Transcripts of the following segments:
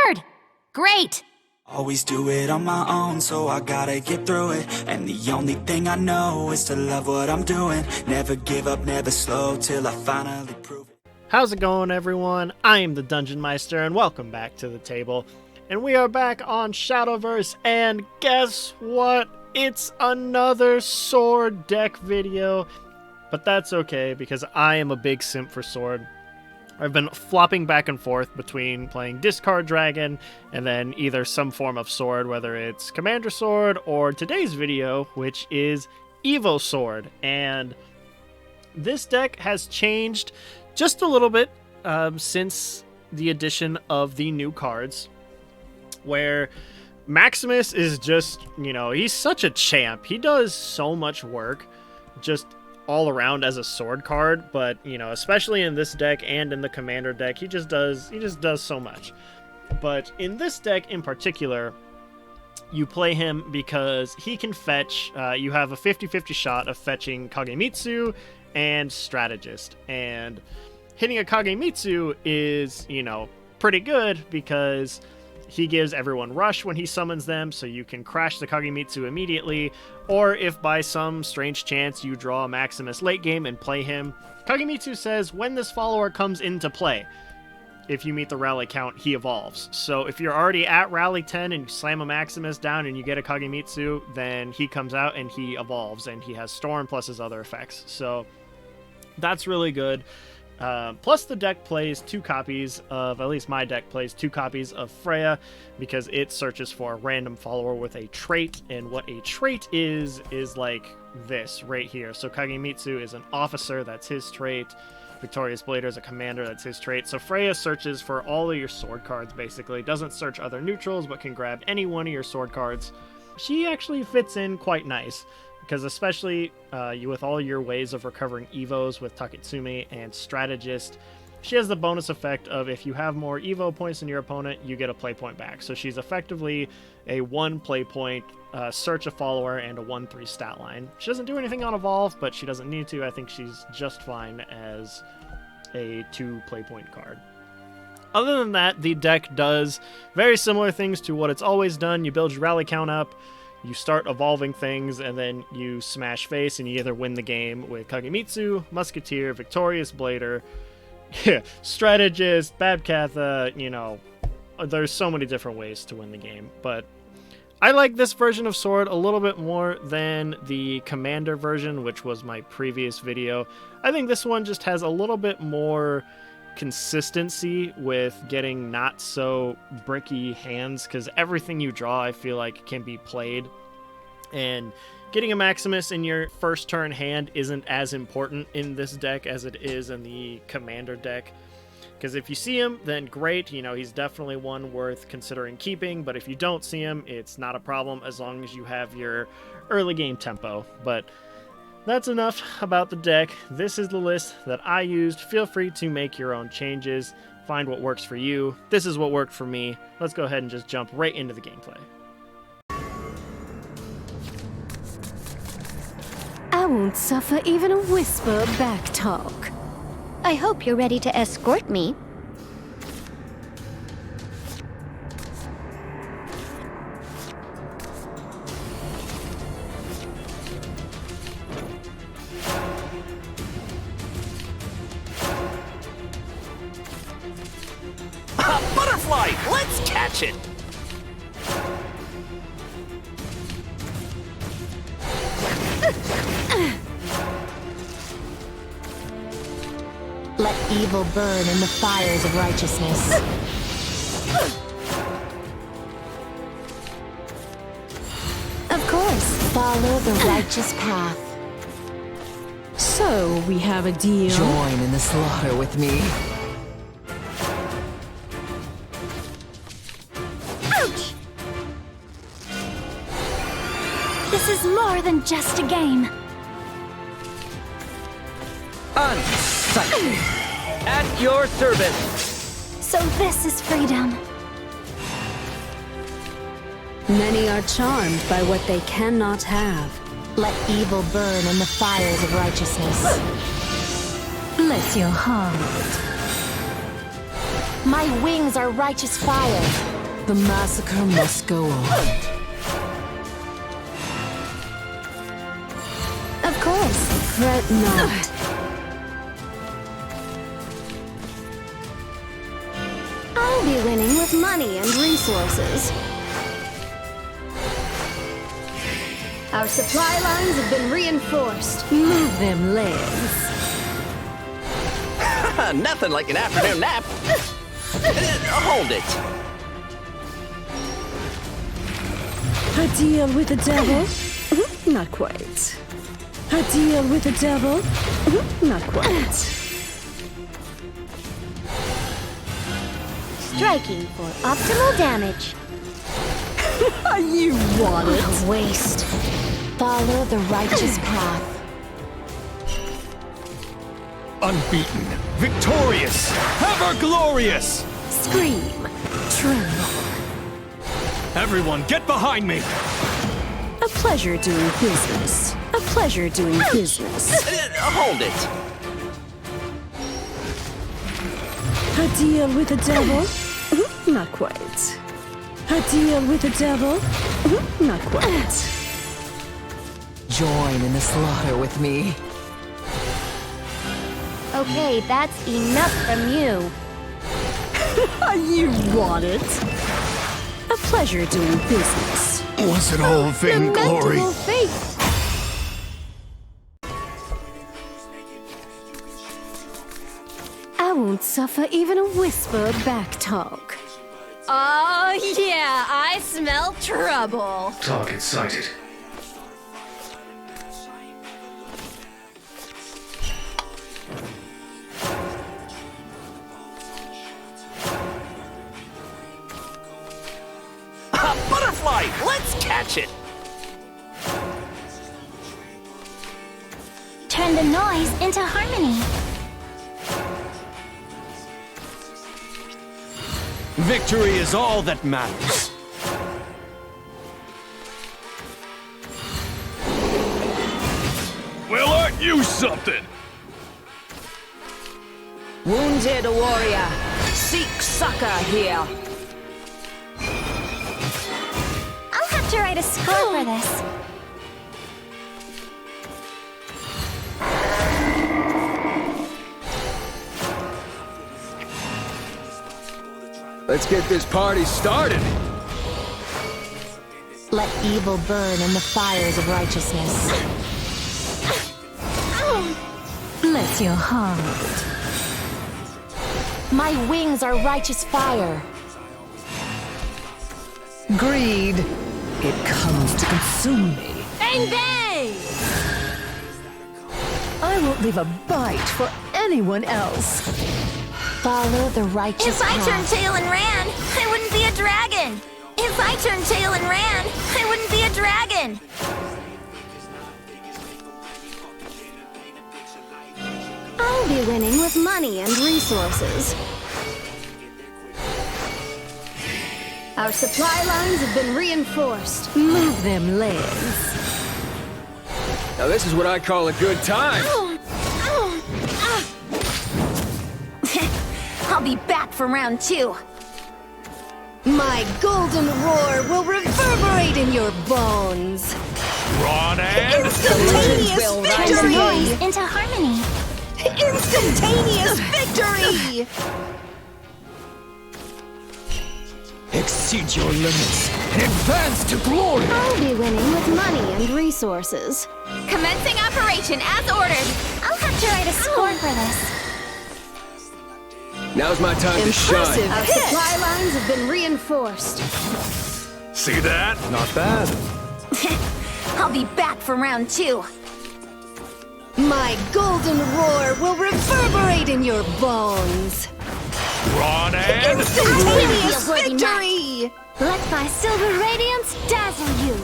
sword! Great! Always do it on my own, so I gotta get through it. And the only thing I know is to love what I'm doing. Never give up, never slow, till I finally prove it. How's it going, everyone? I am the Dungeon Meister, and welcome back to the table. And we are back on Shadowverse, and guess what? It's another sword deck video. But that's okay, because I am a big simp for sword. I've been flopping back and forth between playing Discard Dragon and then either some form of sword, whether it's Commander Sword or today's video, which is Evo Sword. And this deck has changed just a little bit since the addition of the new cards, where Maximus is just, he's such a champ. He does so much work just all around as a sword card, but especially in this deck and in the commander deck, he just does so much. But in this deck in particular, you play him because he can fetch. You have a 50-50 shot of fetching Kagemitsu and Strategist, and hitting a Kagemitsu is pretty good because he gives everyone rush when he summons them, so you can crash the Kagemitsu immediately, or if by some strange chance you draw Maximus late game and play him, Kagemitsu says when this follower comes into play, if you meet the rally count, he evolves. So if you're already at rally 10 and you slam a Maximus down and you get a Kagemitsu, then he comes out and he evolves, and he has Storm plus his other effects. So that's really good. Plus the deck plays two copies of, at least my deck plays two copies of Freya, because it searches for a random follower with a trait, and what a trait is like this right here. So Kagemitsu is an officer, that's his trait. Victorious Blader is a commander, that's his trait. So Freya searches for all of your sword cards, basically. Doesn't search other neutrals, but can grab any one of your sword cards. She actually fits in quite nice, because especially with all your ways of recovering Evos with Taketsumi and Strategist, she has the bonus effect of if you have more Evo points than your opponent, you get a play point back. So she's effectively a 1 play point, search a follower, and a 1/3 stat line. She doesn't do anything on Evolve, but she doesn't need to. I think she's just fine as a 2 play point card. Other than that, the deck does very similar things to what it's always done. You build your rally count up, you start evolving things, and then you smash face, and you either win the game with Kagemitsu, Musketeer, Victorious Blader, Strategist, Babkatha, there's so many different ways to win the game. But I like this version of Sword a little bit more than the Commander version, which was my previous video. I think this one just has a little bit more consistency with getting not so bricky hands, because everything you draw I feel like can be played, and getting a Maximus in your first turn hand isn't as important in this deck as it is in the commander deck, because if you see him, then great, he's definitely one worth considering keeping, but if you don't see him, it's not a problem as long as you have your early game tempo. But that's enough about the deck. This is the list that I used. Feel free to make your own changes. Find what works for you. This is what worked for me. Let's go ahead and just jump right into the gameplay. I won't suffer even a whisper of backtalk. I hope you're ready to escort me. Butterfly! Let's catch it! Let evil burn in the fires of righteousness. Of course, follow the righteous path. So, we have a deal. Join in the slaughter with me. Ouch! This is more than just a game. Unsighted. At your service. So this is freedom. Many are charmed by what they cannot have. Let evil burn in the fires of righteousness. Bless your heart. My wings are righteous fire. The massacre must go on. Of course, fret not. I'll be winning with money and resources. Our supply lines have been reinforced. Move them legs. Nothing like an afternoon nap. Hold it. A deal with the devil? Not quite. A deal with the devil? Not quite. Striking for optimal damage. You want it? A waste. Follow the righteous path. Unbeaten, victorious, ever glorious! Scream. Tremble. Everyone, get behind me! A pleasure doing business. A pleasure doing business. Hold it. A deal with the devil? Not quite. A deal with the devil? Not quite. Join in the slaughter with me. Okay, that's enough from you. You want it? A pleasure doing business. Was it all vainglory? Lamentable fate. I won't suffer even a whisper of backtalk. Oh, yeah, I smell trouble. Target sighted. A butterfly! Let's catch it! Turn the noise into harmony. Victory is all that matters. Well, aren't you something? Wounded warrior, seek succor here. I'll have to write a score for this. Let's get this party started. Let evil burn in the fires of righteousness. Bless your heart. My wings are righteous fire. Greed. It comes to consume me. Bang, bang! I won't leave a bite for anyone else. Follow the righteous If I path. turned tail and ran, I wouldn't be a dragon. If I turned tail and ran, I wouldn't be a dragon. I'll be winning with money and resources. Our supply lines have been reinforced. Move them legs. Now this is what I call a good time. I'll be back for round 2. My golden roar will reverberate in your bones. Ron and Instantaneous Turn the victory! noise into harmony. Instantaneous victory! exceed your limits and advance to glory. I'll be winning with money and resources. Commencing operation as ordered. I'll have to write a score for this. Now's my time to shine. Our supply lines have been reinforced. See that? Not bad. I'll be back for round 2. My golden roar will reverberate in your bones. Ron and Instantaneous Feel worthy victory! Let my silver radiance dazzle you.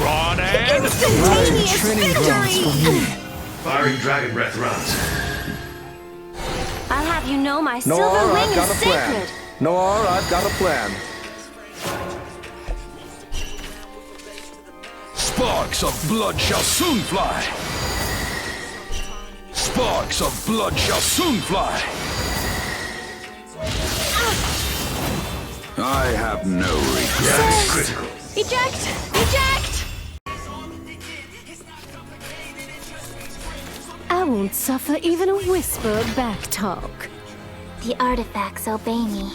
Ron and Instantaneous victory! Firing Dragon Breath rounds. I'll have you know my silver wing is sacred. Noir, I've got a plan. Sparks of blood shall soon fly. Sparks of blood shall soon fly. I have no regrets. That's critical. Eject! Eject! I won't suffer even a whisper of backtalk. The artifacts obey me.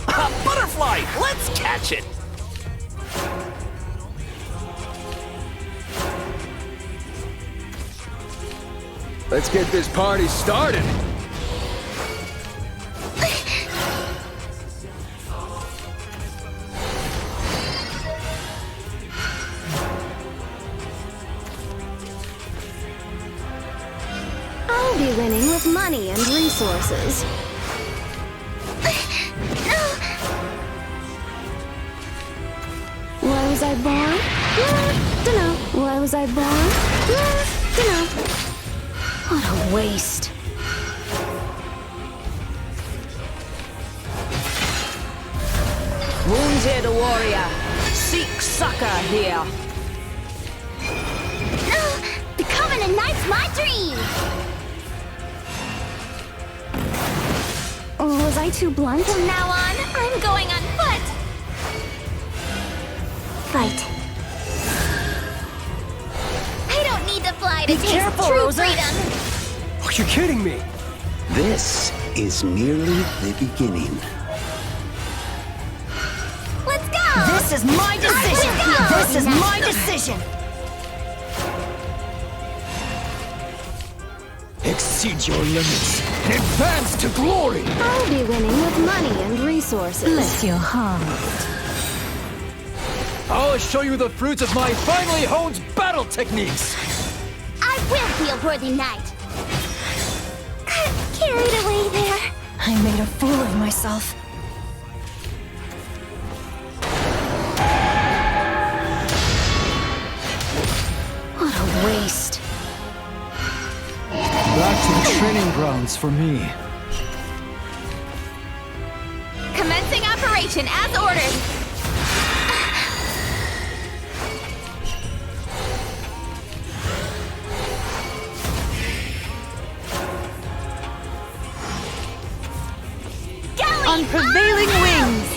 A butterfly! Let's catch it! Let's get this party started. I'll be winning with money and resources. Why was I born? Dunno. Why was I born? Dunno. What a waste. Wounded warrior, seek succor here. Becoming a knight's my dream! Was I too blunt? From now on, I'm going on foot! Fight. I don't need to fly to taste careful, true Rosa. freedom! Are you kidding me? This is merely the beginning. Let's go! This is my decision. Let's go! This is my decision. Exceed your limits and advance to glory. I'll be winning with money and resources. Bless your heart. I'll show you the fruits of my finely honed battle techniques. I will be a worthy knight! Carried away there. I made a fool of myself. What a waste. Back to the training grounds for me. Commencing operation as ordered. On prevailing wings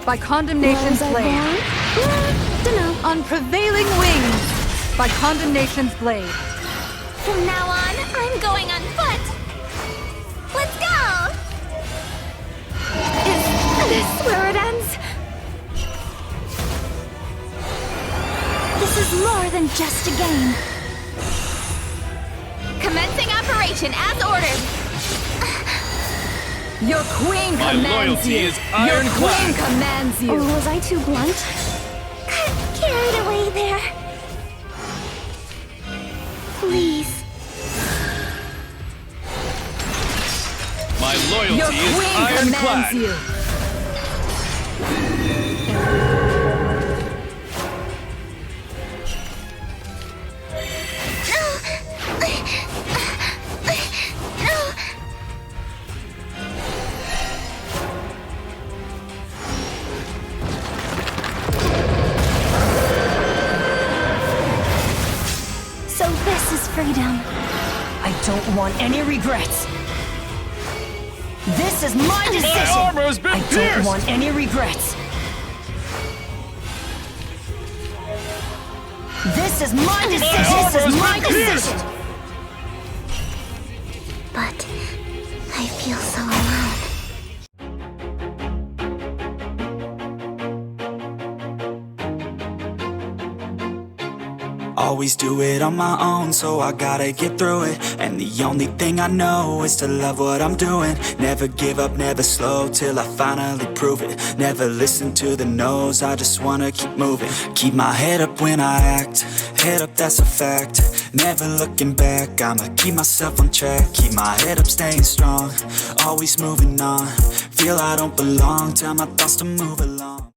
by Condemnation's blade. On prevailing wings by Condemnation's blade. From now on, I'm going on foot. Let's go! Is this where it ends? This is more than just a game. Commencing operation as ordered. Your queen commands you. Your queen commands you. Was I too blunt? Carried away there. Please. My loyalty Your is queen ironclad. commands you. So this is freedom. I don't want any regrets. This is my decision. My armor has been I pierced. don't want any regrets. This is my decision. This is my decision. But I feel so alone. Always do it on my own, so I gotta get through it. And the only thing I know is to love what I'm doing. Never give up, never slow, till I finally prove it. Never listen to the no's, I just wanna keep moving. Keep my head up when I act, head up, that's a fact. Never looking back, I'ma keep myself on track. Keep my head up, staying strong, always moving on. Feel I don't belong, tell my thoughts to move along.